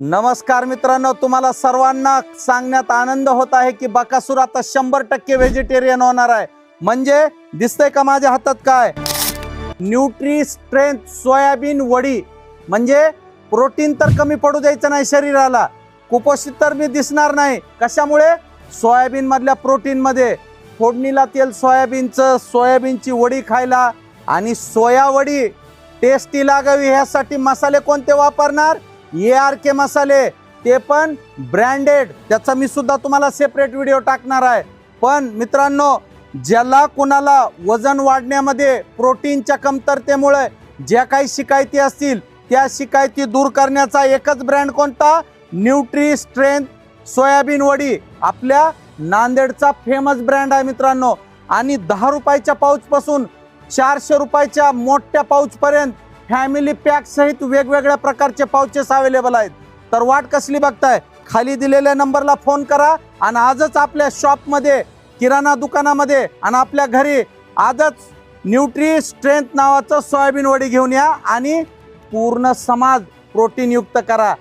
नमस्कार मित्रांनो, तुम्हाला सर्वांना सांगण्यात आनंद होत आहे की बकासूर आता 100% व्हेजिटेरियन होणार आहे। म्हणजे दिसतंय का माझ्या हातात काय? न्यूट्री स्ट्रेंथ सोयाबीन वडी। म्हणजे प्रोटीन तर कमी पडू द्यायचं नाही शरीराला, कुपोषित तर मी दिसणार नाही। कशामुळे? सोयाबीन मधल्या प्रोटीन मध्ये। फोडणीला तेल सोयाबीनचं, सोयाबीनची वडी खायला आणि सोया वडी टेस्टी लागावी ह्यासाठी मसाले कोणते वापरणार? ARK मसाले, ते पण ब्रँडेड। त्याचा मी सुद्धा तुम्हाला सेपरेट व्हिडिओ टाकणार आहे। पण मित्रांनो, ज्याला कोणाला वजन वाढण्यामध्ये प्रोटीनच्या कमतरतेमुळे ज्या काही शिकायती असतील त्या शिकायती दूर करण्याचा एकच ब्रँड कोणता? न्यूट्री स्ट्रेंथ सोयाबीन वडी। आपल्या नांदेडचा फेमस ब्रँड आहे मित्रांनो। आणि 10 रुपयाच्या पाऊच पासून 400 रुपयाच्या मोठ्या पाऊच पर्यंत फॅमिली पॅक सहित वेगवेगळ्या प्रकारचे पाउचेस अवेलेबल आहेत। तर वाट कसली बघताय? खाली दिलेल्या नंबरला फोन करा आणि आजच आपल्या शॉपमध्ये, किराणा दुकानामध्ये आणि आपल्या घरी आजच न्यूट्री स्ट्रेंथ नावाचं सोयाबीन वडी घेऊन या आणि पूर्ण समाज प्रोटीन युक्त करा।